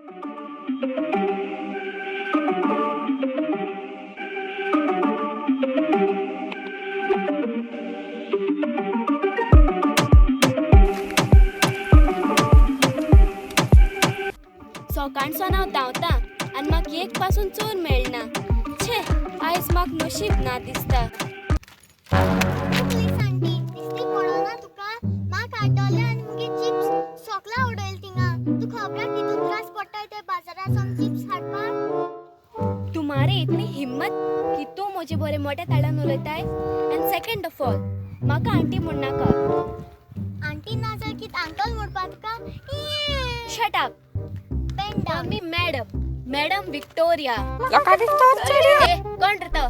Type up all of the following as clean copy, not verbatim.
सकाळचो हांव धांवता आनी म्हाका एक पासून चोर मेळना. छे, आयज म्हाका नशीब ना दिसता. प्लीज आंटी, दिसली पडोना तुका? म्हाका आड्डोले आनी मुगे चिप्स सोकला उडयले थिंगा. तू खबराक कितून त्रास पडटाय ते बाजारांत चिप्स हाडपाक? तुम्हारे इतनी हिम्मत की तू मुझे बरे मोठ्या ताळ्यान उलयताय. एंड सेकंड ऑफ ऑल, म्हाका आंटी म्हण नाका. आंटी ना जाल्यार कित अंकल म्हणपा तुका? Shut up. पेंडा मी मॅडम विक्टोरिया. ए, कोण रे तो?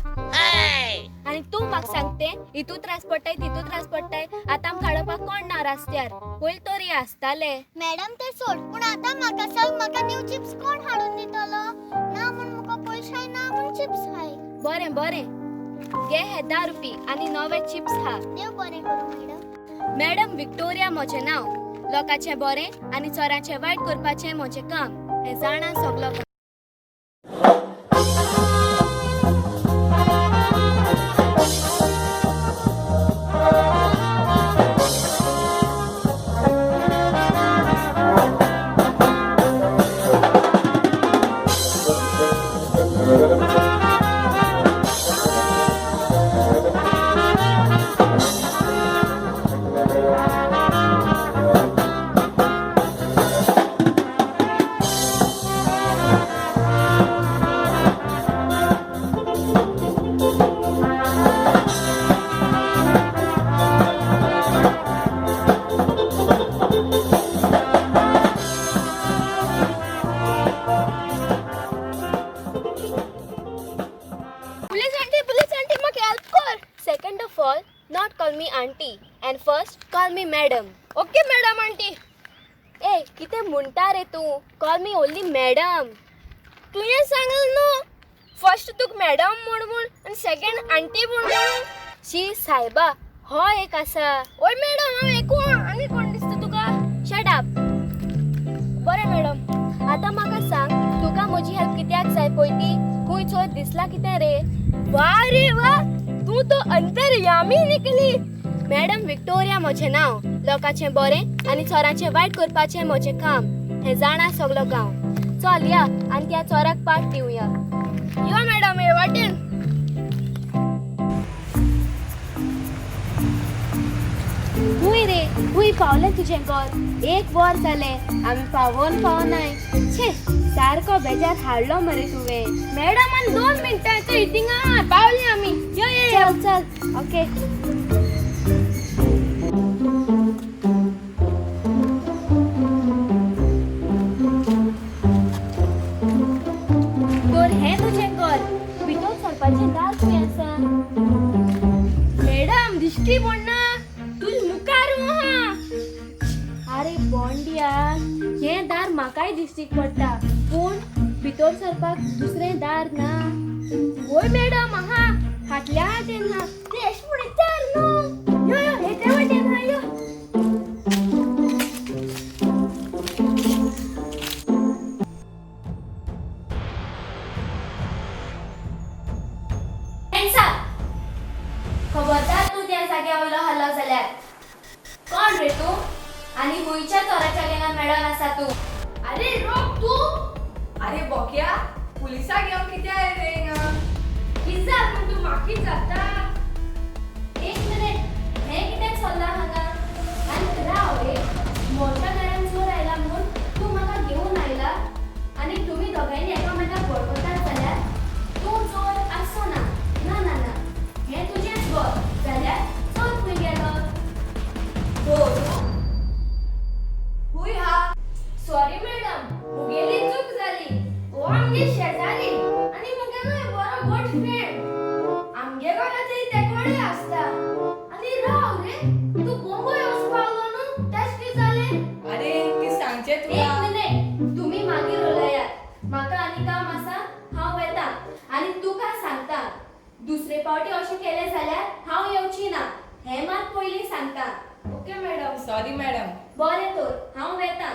आणि तू म्हाका सांगते इतू त्रास पडटाय तितू त्रास पडटाय. आतां काडपाक कोण ना रस्त्यार? पयलीं तरी आसताले. मॅडम ते सोड, पूण आतां म्हाका सांग, म्हाका न्यू चिप्स कोण हाडून दितलो? ना म्हूण म्हाका पयशे ना म्हूण चिप्स हाय. बरें बरें, घे हे 10 रुपी आनी नवे चिप्स खा. देव बरें करूं मॅडम. मॅडम विक्टोरिया म्हजें नांव. लोकांचें बरें आनी चोरांचें वायट करपाचें म्हजें काम. हें जाणा सगलो. Police auntie, make help kor. Second of all, not call me auntie, and first call me madam. Okay, madam auntie. ए, कितें म्हणटा रे तूं? Call me only madam. तुवें सांगल न्हू, फर्स्ट तुका मॅडम म्हूण आनी सेकंड आंटी म्हूण. शी सायबा, हो एक आसा. ओय मॅडम, हांव एकू आनी कोण दिसता तुका? Shut up. बरें मॅडम, आतां म्हाका सांग, तुका म्हजी हेल्प कित्याक जाय पळय ती? खूंय चोर दिसला कितें रे? वा रे वा, तूं तो अंतर्यामी निकली. मॅडम विक्टोरिया म्हजें नांव. लोकांचें बरें आनी चोरांचें वायट करपाचें म्हजें काम. हें जाणा सगलो गांव. चल या आनी त्या चोराक पाट दिवया. यो मॅडम, हे वाटेन. खूंय रे, खूंय पावलें तुजें घर? 1 वर जालें, आमी पावनाय. छे, सारको बेजार हाडलो मरे तुवें. मॅडम, आनी 2 मिनटां येता थिंगा पावलीं आमी. यो यो, चल. ओके. तर हें तुजें घर. भितर सरपाचें दार खंय आसा? मॅडम, दिश्टी पडना. तुज मुखार आहा. अरे बोंडिया, हें दार म्हाकाय दिश्टी पडटा, पूण भितर सरपाक दुसरें दार ना. ओय मॅडम, आहा, फाटल्या वाटेन ना. ते एश फुडें दार न्हू. यो यो, हे त्या वाटेन हा, यो. खबरदार तू त्या जाग्यार वयलो हल्लो जाल्यार. कोण रे तू? आनी हुंयच्या चोराच्या गँगान मेळोन आसा तू? अरे रोक तू. अरे बोक्या, पुलिसाक घेवन कित्या रे हिंगा? कित जाल म्हूण तूं म्हाकीच जाता? एक मिनिट, हें कित्याक चल्लां हांगा? आनी राव रे, मोठ्या घरान चोर आयला म्हूण तूं म्हाका घेवन आयला आनी तुमी दोगांयनी एकामेकाक वळखतात जाल्यार तूं चोर आसचो ना. ना ना ना, हें तुजेंच घर जाल्यार चोर खंय गेलो? हुंय हा. सॉरी मॅडम, मुगेली चूक जाली. हो आमगे शेजारी आनी मुगे न्हय बरो गोट फ्रेंड. आमगे घराचेर ते कोडे आसता. आनी राव रे, तू बोंबो येवच पावलो न्हू, तेच कितें जालें? अरे ती सांगचे एक तुला. मिनिट, तुम्ही मागीर उलयात. म्हाका आनी काम आसा, हांव वेता आनी तुका सांगता. दुसरे फावटी अशें केलें जाल्यार हांव येवची ना. हें मात पयलीं सांगता. Okay madam? Sorry madam. बरें तर, हांव वेता.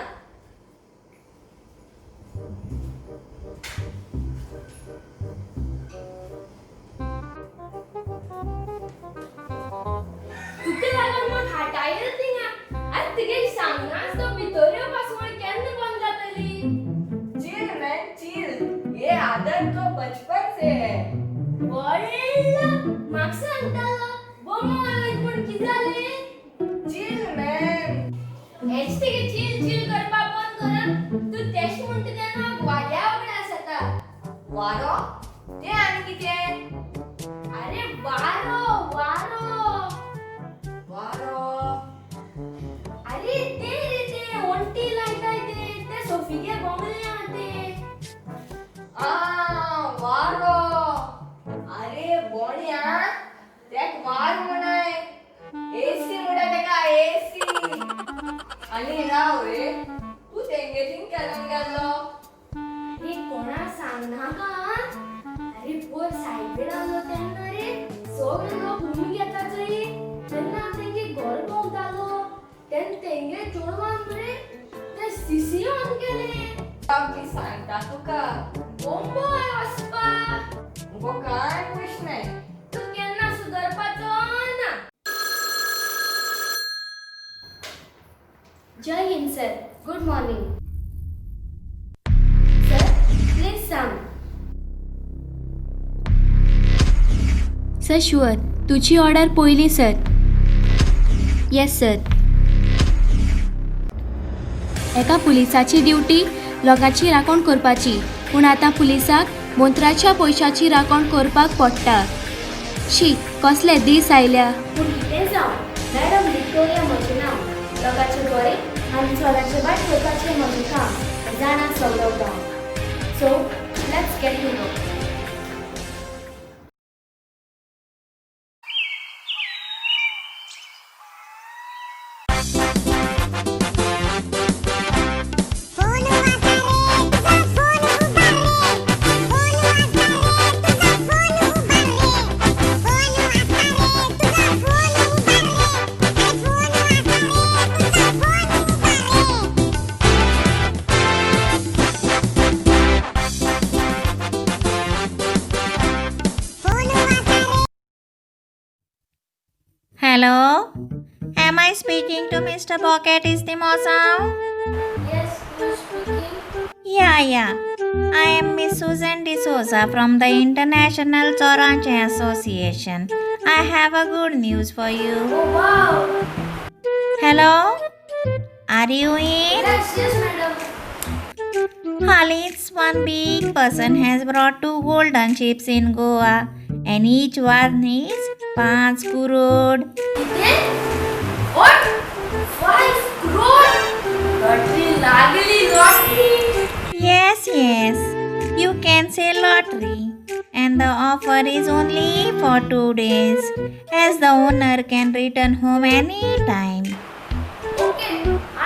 बोलया ते वारो अरे बोण्या त्याक वार म्हणाय एसी म्हणा तेका एसी आणि राव रे तू तेंगेटीन केलं गेलो हे कोणा सांगना का अरे पोर सायबीड आलो तेन्ना रे सगळे लोक घुमी घेता चोई तेन्ना तेंगे घर भोंवतालो तेन्ना तेंगे चोडवान रे ते सीसी ऑन केले मी सांगता तुका बोंबोय वसपा मुगो काय खुश नाही तू केन्ना सुधरपाचो ना Jai Hind sir good morning sir please सांग सर शुअर तुझी ऑर्डर पयली सर येस सर एका पुलिसाची ड्युटी लोकांची राखण करपाची पूण आतां पुलिसाक मंत्र्याच्या पयशांची राखण करपाक पडटा शी कसले दीस आयल्या पूण कितें जावं मॅडम विक्टोरिया म्हजें नांव लोकांचे बरें आनी चोराचे बाट करपाचें म्हजें काम जाणां सगळो गांव so let's get to know Hello, am I speaking to Mr. Pocket Istimosau? Yes, who's speaking? Yeah. I am Miss Susan D'Souza from the International Choranche Association. I have a good news for you. Oh wow! Hello, are you in? Yes, madam. Holly's one big person has brought 2 golden ships in Goa, and each one is 5 crore. What? 5 crore? Lottery लागली lottery. Yes, you can say lottery, and the offer is only for 2 days, as the owner can return home anytime. Okay,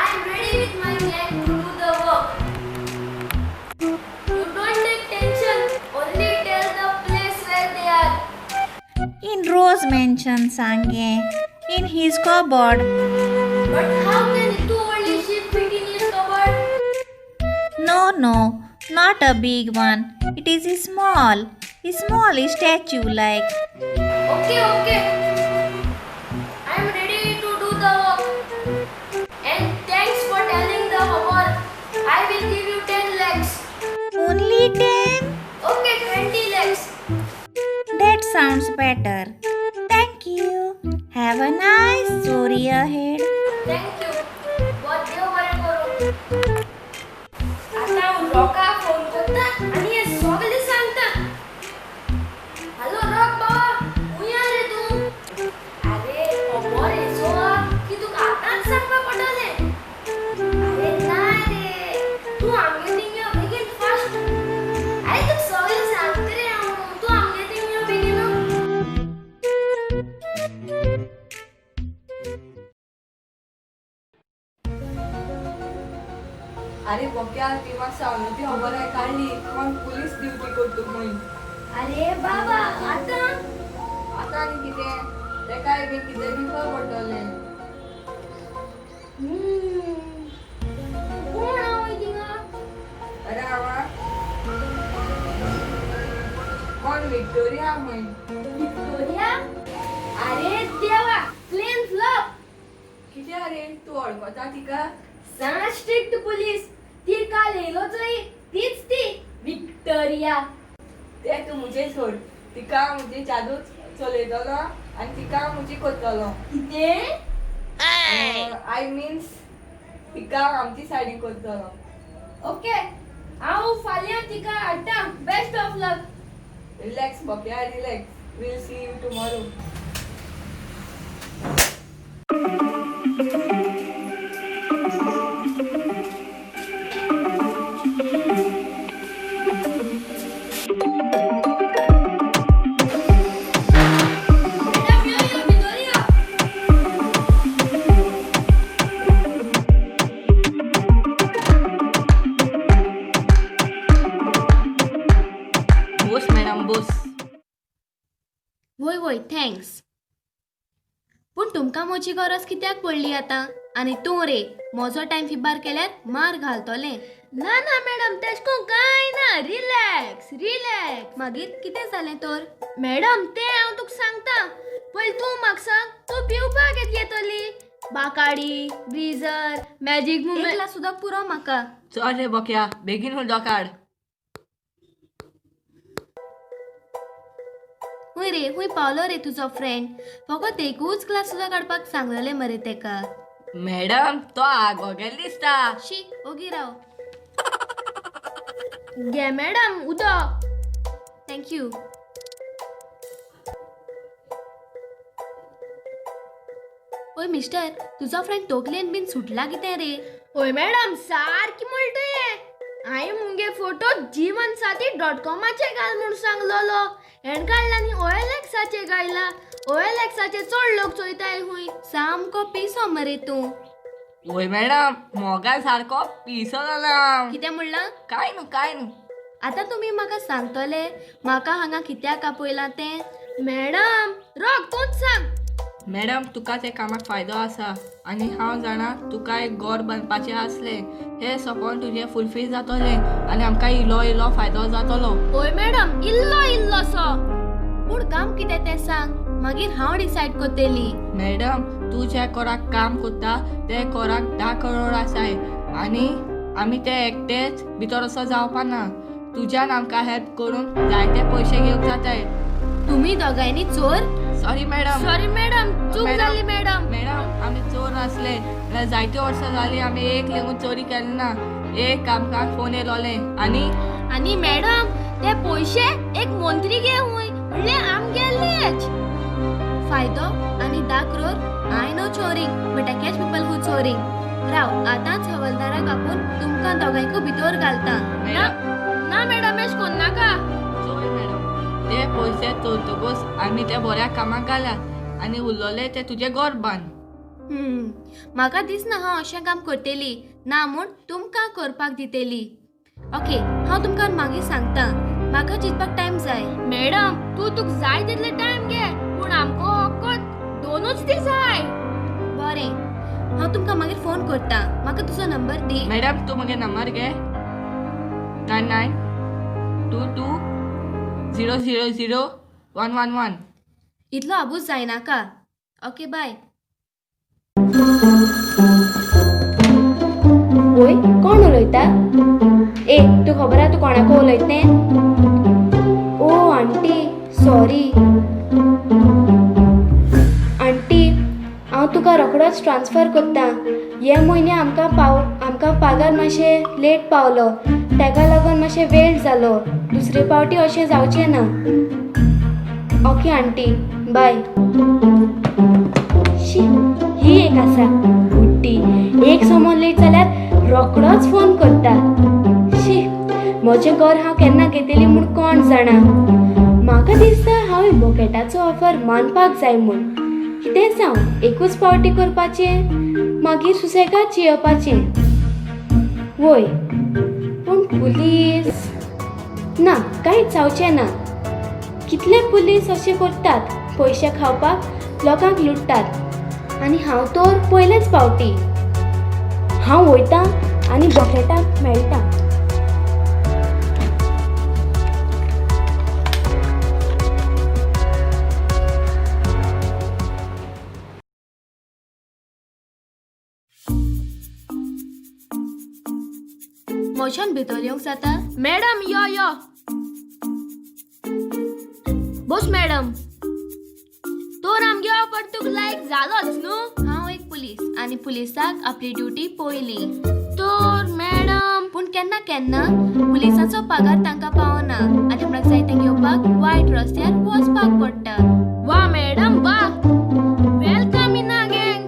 I am ready with my gang to do the work. You don't take tension. Only tell the place where they are. In Rose Mansion, Sangye, in his cupboard. But how can 2 only ship fit in his cupboard? No, not a big one. It is a small statue like. Okay. I am ready to do the work. And thanks for telling the homework. I will give you 10 legs. Only 10? Okay, 20 legs. That sounds better. Thank you. Have a nice story ahead. Thank you. बहुत देव बरे करू. आता Rocha phone करता आणि हे सगळे सांगता. Hello rock बाबा, उया रे तू. अरे खबर येसो की तू आताच सांगपा पडले. अरे नाही रे. तू आमगे तिंगे बेगीन फास्ट. अरे तू सगळे सांगते रे तू आमगे तिंगे बेगीन. अरे बोक्या ती म्हाका सावनती खबर आहे काढली कोण पुलीस ड्युटी करतो म्हणून अरे बाबा आता आता आनी कितें तेकाय बी कितें दिवपा पडटलें कोण हांव थिंगा अरे हांवा कोण विक्टोरिया म्हूण विक्टोरिया अरे देवा प्लेन फ्लॉप कित्या रे तूं वळखता तिका सा स्ट्रिक्ट पुलिस ती काल येयलो चोय तीच ती विक्टोरिया तें तूं मुझे सोड तिका मुझे जादू चलयतलो आनी तिका मुझे करतलो कितें आय मिन्स तिका आमची सायडी करतलो ओके हांव फाल्यां तिका हाडटा बेस्ट ऑफ लक रिलॅक्स बक्या relax we'll see you tomorrow वय वय थँक्स. पूण तुमकां म्हजी गरज कित्याक पडली आतां? आनी तूं रे म्हजो टायम फिबार केल्यार मार घालतलें. ना ना मॅडम तेश को कांय ना. रिलॅक्स. मागीर कितें जालें तर? मॅडम तें हांव तुका सांगता. पयलीं तूं म्हाका सांग तूं पिवपाक येतली? बाकाडी, ब्रिजर, मॅजीक मुमेंट सुद्दां पुरो म्हाका. चल रे बोक्या, बेगीन उडो काड. हुंय रे हुंय पावलो रे तुजो फ्रेंड. फकत एकूच क्लास सुद्दां काडपाक सांगलेलें मरे तेका. मॅडम तो आगोगेल दिसता. शी ओगी राव. घे मॅडम उदक. थँक्यू. ओय मिस्टर तुजो फ्रेंड तोकलेन बीन सुटला कितें रे? ओय मॅडम सारकी म्हणटोय. हांवें मुगे फोटो जीवनसाथी.com घाल म्हूण सांगलोलो. हेण काडला आनी OLXाचे गायला. OLXाचे चड लोक चोयताय हुंय. सामको पिसो मरे तूं. वय मॅडम मोगाल सारको पिसो जाला. कितें म्हणलां? काय न्हू. आतां तुमी म्हाका सांगतले म्हाका हांगा कित्याक आपयलां तें? मॅडम रोग तूंच सांग. मॅडम तुका ते कामाक फायदो आसा आनी हांव जाणा तुका एक घर बांदपाचें आसलें. हें सपोन तुजें फुलफील जातलें आनी आमकां इल्लो फायदो जातलो. ओय मॅडम इल्लोसो. पूण काम कितें तें सांग मागीर हांव डिसायड कोत्तेली. मॅडम तूं ज्या कोराक काम कोत्ता ते कोराक 10 करोड आसाय आनी आमी ते एकटेच भितर असो जावपा ना. तुज्यान आमकां हेल्प करून जायते पयशे घेवंक जाताय. तुम्ही दोगांयनी चोर? सॉरी मॅडम चूक जाली मॅडम. मॅडम आमी चोर नासले. जायती वर्सां जालीं आमी एक लेगून चोरी केली ना. एक आमकां फोन येयलोले आनी मॅडम ते पयशे एक मंत्री घे हुंय म्हणले आमगेलेच. फायदो आनी 10 करोड. आय नो चोरींग but I catch people who चोरींग. राव आतांच हवलदाराक आपूण तुमकां दोगांयकू भितर घालता. ना मॅडम एश कोन नाका. चोय मॅडम ते पयशे चोरतकूच आमी ते बऱ्या कामाक घाल्यात आनी उरलोले ते तुजे घर बांद. म्हाका दिसना हांव अशें काम करतेली ना म्हूण तुमकां करपाक दितेली. ओके हांव तुमकां मागीर सांगता. म्हाका चिंतपाक टायम जाय. मॅडम तुका जाय तितले टायम घे पूण आमको फकत 2च दीस जाय. बरें हांव तुमकां मागीर फोन करता. म्हाका तुजो नंबर दी. मॅडम तूं म्हगे नंबर घे. 9922000111. इतलो आबूज जायनाका. Okay bye. ओय कोण उलयता? ए तू खबर आहा तू कोणाको उलयत तें? ओ आंटी सॉरी. आंटी हांव तुका रोखडोच ट्रान्सफर कोत्ता. हे म्हयने आमकां पागार मातशें लेट पावलो तेका लागून मातशें वेळ जालो. दुसरे फावटी अशें जावचें ना. Okay aunty bye. शी ही एक आसा बुड्डी. एक समोर लेट जाल्यार रोखडोच फोन करता. शी म्हजें घर हांव केन्ना घेतली म्हूण कोण जाणा. म्हाका दिसता हांव बॉकेटाचो ऑफर मानपाक जाय म्हूण. कितें जावं एकूच फावटी करपाचें मागीर सुसेगाद जेवपाचें. वय पूण पुलीस ना कांयच जावचें ना. कितले पुलीस अशें करतात पयशे खावपाक लोकांक लुटतात आनी हांव तर पयलेच फावटी. हांव वयतां आनी बॉकेटाक मेळटा. मोशन भितर येवंक जाता? मॅडम यो बस मॅडम. तर आमगे ऑफर तुका लायक जालोच न्हू. हांव एक पुलीस आनी पुलिसाक आपली ड्युटी पयली. तर मॅडम पूण केन्ना केन्ना पुलिसाचो पगार तांकां पावना आनी आपणाक जाय तें घेवपाक वायट रस्त्यार वचपाक पडटा. वा मॅडम वा. वेलकम इन आ गँग.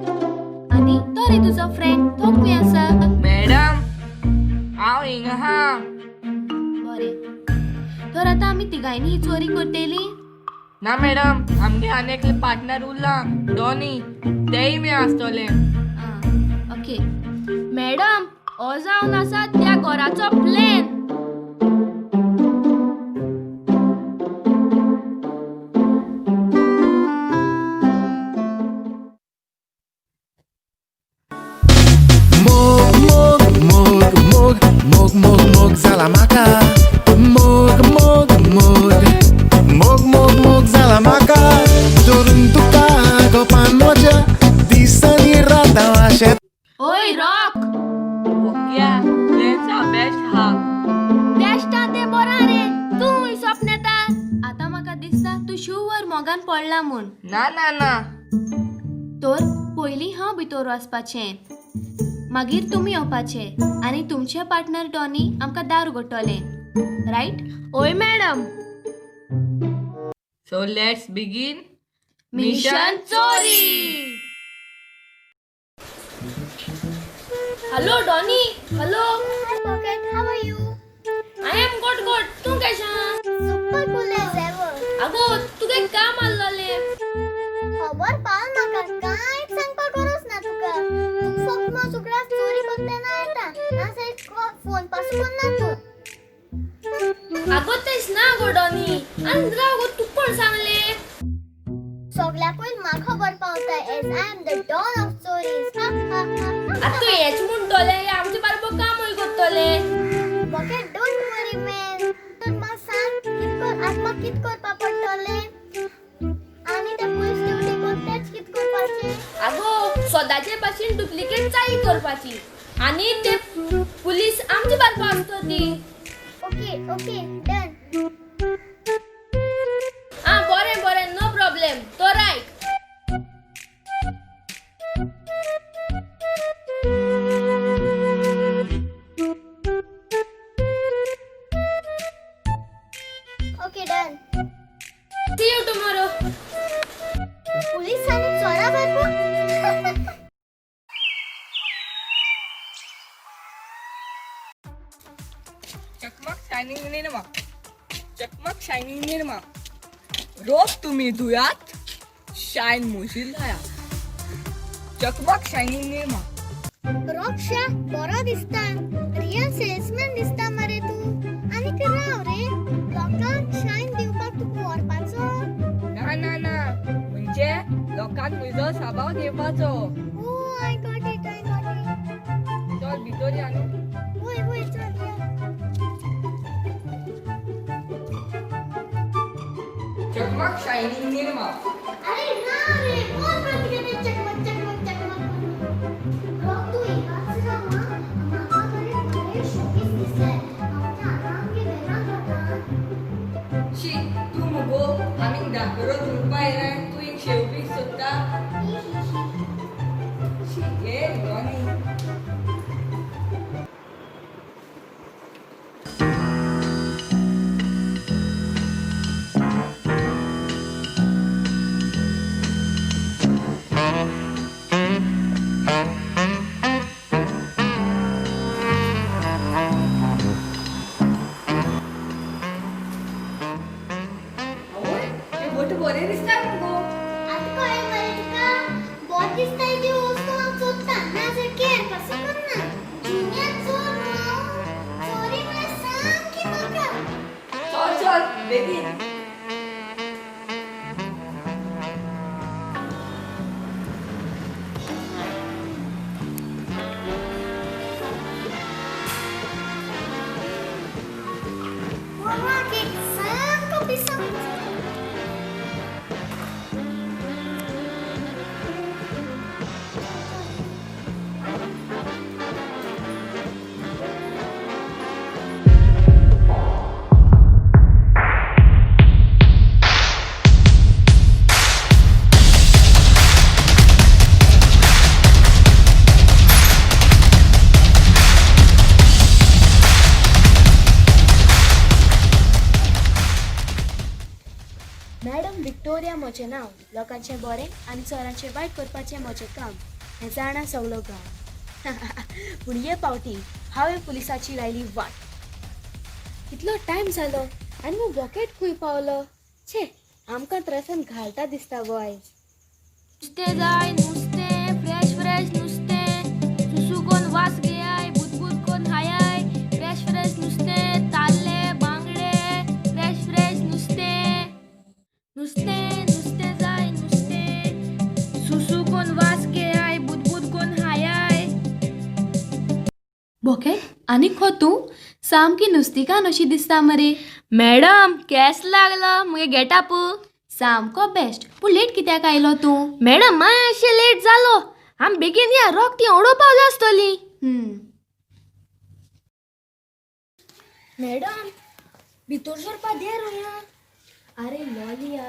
आनी तो रे तुजो फ्रेंड तो खंय आसा? मॅडम हांव हिंगा आहा. बरें तर आतां आमी तिगांयनी ही चोरी करतेली? ना मॅडम आमगे आनी एकले पार्टनर उरला डॉनी तेय बी आसतले. ओके मॅडम हो जावन आसा त्या घराचो प्लॅन. पडला म्हूण. ना ना ना तर पयलीं हांव भितर वचपाचें, मागीर तुमी येवपाचें आनी तुमचे पार्टनर डॉनी आमकां दार उगडटले, रायट? ओय मॅडम. सो लेट्स बिगीन मिशन चोरी. Hello Donny. Hello. Hi Pocket, how are you? I am good. तूं कशें आहा? Super cool as ever. आगो तुगे काम आसलें. खबर पाव म्हाका कांयच सांगपाक गरज ना तुका. तू फक्त म्हजो ग्राफ चोरी करतना येता. ना सायड फोन पासून करना तू. आगो तेच ना गो डॉनी. आनी राव गो तू कोण सांगलें? सगळ्याक पयलीं म्हाका खबर पावता as I am the dawn of stories. Ha ha ha. आतां तूं हेच म्हणटले आमचे बारबो कामूय करतले. Pocket, don't worry man. तर म्हाका सांग कित करपा पडटलें? आनी ते पुलीस ड्युटी करतेच कित करपाचें? आगो सदाचे भाशेन डुप्लिकेट चाळी करपाची आनी ते पुलीस आमची बारबो आसतो ती. Okay done. आं बरें नो प्रॉब्लेम. तो right. Okay done. See you tomorrow. Police आनी चोरा बारबो. चकमक शायनिंग निर्मा रोज तुम्ही धुयात शाईन मुशील लाया. चकमक शायनिंग निर्मा. रॉक्षा बरो दिसता. रियल सेल्समॅन दिसता मरे तू. आनी राव रे, लोकांक शाईन दिवपाक तुका व्हरपाचो. ना म्हणजे लोकांक म्हजो स्वभाव देवपाचो. ओ आय गॉट इट. चल भितर या न्हू. वय चल या. चकमक शायनिंग निर्मा. अरे ना रे, कोण प्रतिकेने चकमक. रॉक तू एकाच राव हा. म्हाका बरे बरे शोपीस दिसताय. आमच्या आंगांगे वेगळा जाता. शी तू मुगो आमी धाकरो चुरपा येयला तू एक शेवपी सोदता. शी ये डॉनी. बरे दिसता मुगो. आता कळेल मरे तुका. बोट दिसताय ती वस्तू हांव चोरता. ना जर केअर कसो करना. जुन्यात चोर न्हू. चोरी म्हळ्यार सामकी म्हाका. चल बेगीन. वराक एक सामको पिसो. मॅडम विक्टोरिया म्हजें नांव. लोकांचें बरें आनी चोरांचें वायट करपाचें म्हजें काम. हें जाणा सगळो गांव. पूण हे फावटी हांवें पुलिसाची लायली वाट. कितलो टायम जालो आनी मग बॉकेट खंय पावलो. छे, आमकां त्रासान घालता दिसता गो आयज. नुस्तें जाय नुस्तें, फ्रेश नुस्तें. सुसू कोण वास घेयाय, बुदबुद कोण हायाय. फ्रेश नुस्तें, ताल्ले बांगडे. फ्रेश नुस्तें. नुस्तें जाय नुस्तें. सुसू कोण वास घेयाय, बुदबुद कोण हायाय. बॉकेट आनी खो तूं सामकी नुस्तिकान अशी दिसता मरे. मॅडम केस लागलो मुगे गेटअप. सामको बेस्ट. पूण लेट कित्याक आयलो तूं? मॅडम मातशें लेट जालो. आमी बेगीन या, रोख ती ओडो पावली आसतली. मॅडम भितर सरपा देर रोया. अरे लॉलिया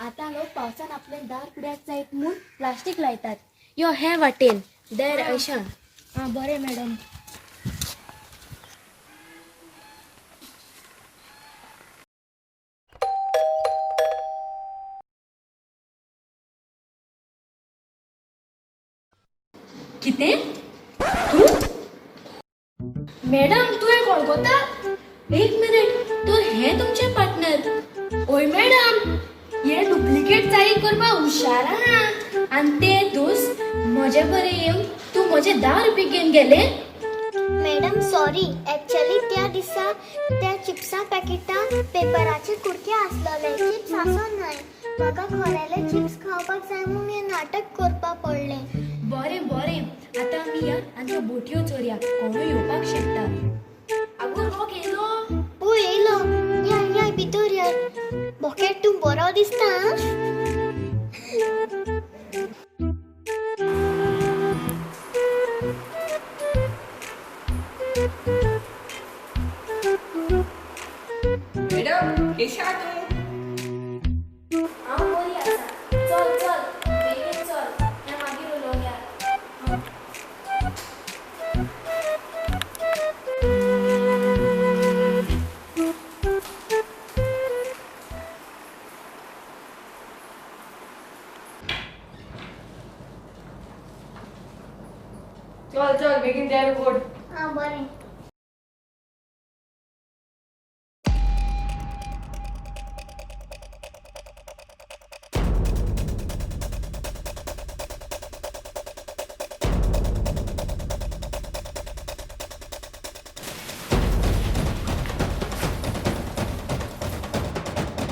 आता लोक पावसान आपले दार पुड्याक जायत म्हणून प्लास्टिक लायतात यो हे वाटेन देर अशा हां बरें मॅडम कितें तू मॅडम तुवें वळखता एक मिनिट तर हे तुमचे पार्टनर ओय मॅडम हे डुप्लिकेट चाळी करपाक हुशार आहा आनी ते दोस म्हजे बरे येवन तू म्हजे 10 रुपये घेवन गेले मॅडम सॉरी ॲक्च्युअली त्या दिसा त्या चिप्सा पॅकेटान पेपराचे कुडके आसलेले चिप्स आसोन न्हय म्हाका खरेले चिप्स खावपाक जाय म्हणून हें नाटक करपाक पडलें बरें बरें आतां आमी या आनी त्यो बोटयो चोरया कोणूय येवपाक शकता आगो लोक येयलो ओ येयलो या या भितर या बॉकेट तूं बरो दिसता मॅडम कशी आहा तू हांव बरी आसा चल चल बेगीन चल हे मागीर उलोवया चल चल बेगीन तयार कर हां बरें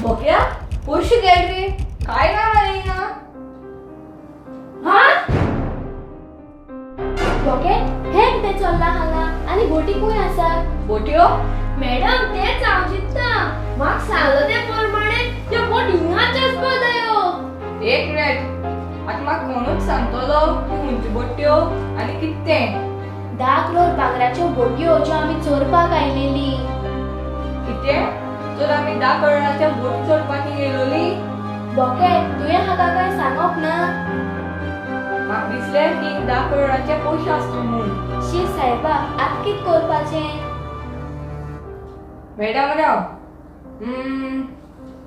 बोक्या पयशे गेल रे काय ना मरे ना हा ओके हे कितें चल्ला हांगा आनी बोटी खूंय आसा बोट्यो मॅडम तेच हांव चिंतता म्हाका सांगलो ते प्रमाणे त्यो बोट हिंगाच आसपा जायो एक मिनिट आता म्हाका कोणूच सांगतलो की खंयच्यो बोट्यो आनी कितें 10 करोड भांगराच्यो बोटयो ज्यो आमी चोरपाक आयलेली कितें तर आमी 10 करोडाच्या बोटी चोरपाक गेलोली बोके तुवें हाका काय सांगप ना म्हाका दिसलें की 10 करोडाचे पयशे आसता म्हूण शी सायबा आतां कितें करपाचें मॅडम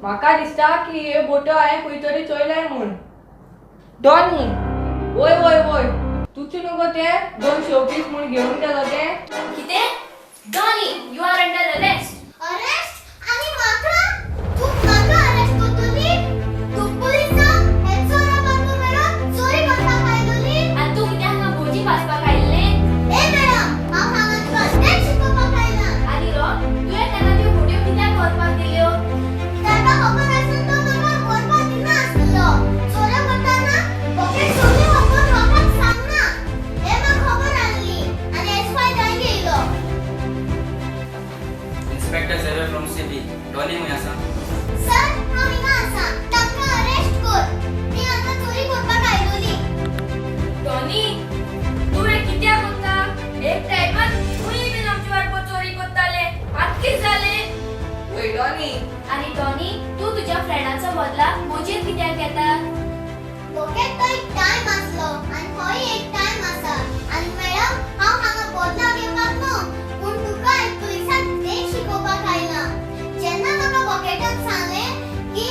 म्हाका दिसता की ह्यो बोट्यो हांवें खंय तरी चोयल्याय म्हूण डॉनी वय वय वय तुजे न्हू ते 200 पीस म्हूण घेवन गेलो ते कितें Donny you are under arrest arrest आणि म्हाका तू म्हाका अरेस्ट करतली तू पुलिसांक हे चोरा बाबू मेळून चोरी करपाक आयलोली आनी तू कित्याक हांगा भोजी पासपाक आयिल्लें ए मॅडम हांव हांगा तुका तेच शिकोवपाक आयला आनी रो तुवें तेन्ना त्यो भोटयो कित्याक व्हरपाक दिल्यो ताका खबर आसून तो म्हाका व्हरपाक दिना आसलो चोऱ्यो करताना पॉकेट सोडली व्हरपाक म्हाका सांगना हे म्हाका खबर आसली आनी एसवाय जाय गेलो Inspector Xavier from City. Donnie मुया सा. सर हांव हिंगा आसा ताका अरेस्ट कर ती आतां चोरी करपाक आयलोली डॉनी तुवें कित्याक करता एक टायमार तुयी बीन आमचे वाटो चोरी करताले आतां कितें जालें वय डॉनी आनी डॉनी तू तुज्या फ्रेंडाचो बदला म्हजेर कित्याक घेता बॉकेट तो एक टाइम आसलो आनी होय एक टाइम आसा आनी मॅडम हांव हांगा बदला घेवपाक न्हू पूण तुका एक पुलिसाक देख शिकोवपाक आयला जेन्ना म्हाका बॉकेटान सांगलें की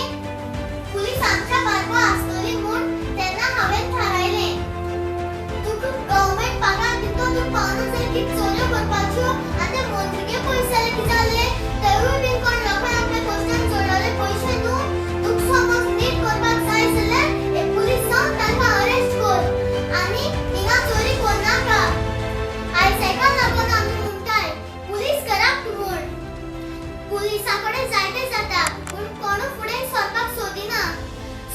पुलीस आमच्या बारको आसतली म्हूण तेन्ना हांवें थारायलें तुका गव्हर्मेंट पगार दितो तूं पावना जाय की चोऱ्यो करपाच्यो आनी ते मंत्रीगे पयशे कितें जाले तेवूय बीन कोण लोकांनी आपले कोश्टान जोडलेले पयशे न्हू तुका समज नीट करपाक जाय जाल्यार एक पुलीस जावन तांकां अरेस्ट कर आनी हिंगा चोरी करनाका आयसेका लागून आमी म्हणटाय पुलीस कराप म्हूण पुलिसा कडेन जायते जाता पूण कोणू फुडें सरपाक सोदिना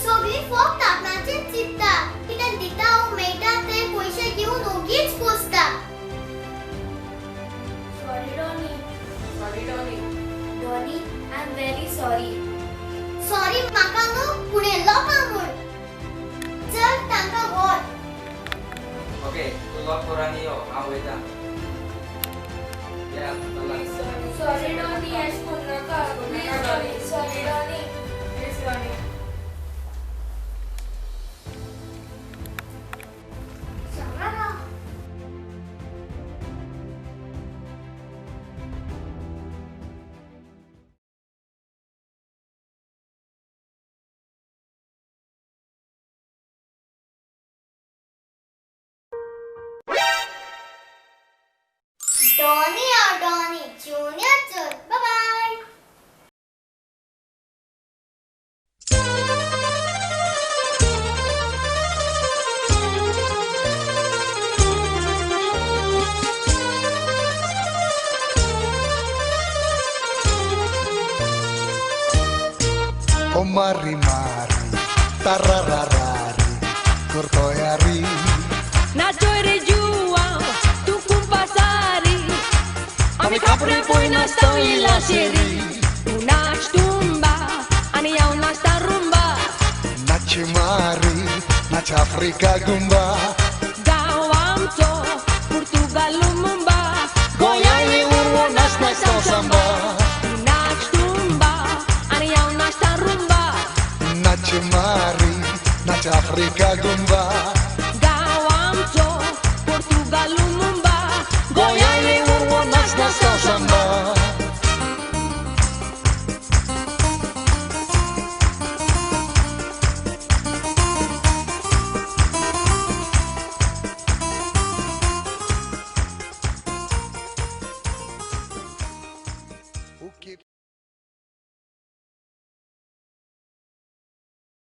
सगळीं फक्त आपणाचेंच चिंतता कितें दिता वो मेळटा ते पयशे घेवन ओगीच पोसता sorry Donny sorry Donny Donny I am very sorry sorry म्हाका न्हू पूण हे लोकां म्हूण चल तांकां व्हर Okay, तू लॉक कर आणि यो. हांव वयता. या चला. सॉरी डॉनी एश कोन्नाका please Donny sorry Donny Donny or Donny, Junior Chur. Bye-bye. Oh mari mari, tarararari, cortoiari. Nachoire jua, tu kumpasari. Ami kapre poi na stoi la seri. Una tumba, ani au na rumba. Naci mari, naci Africa gumba. Gawam to, Portugal lumumba. Goiai urwo nas samba. Una tumba, ani au na rumba. Naci mari, naci Africa gumba. Gawam to, Portugal lumumba. Goiai urwo nas samba.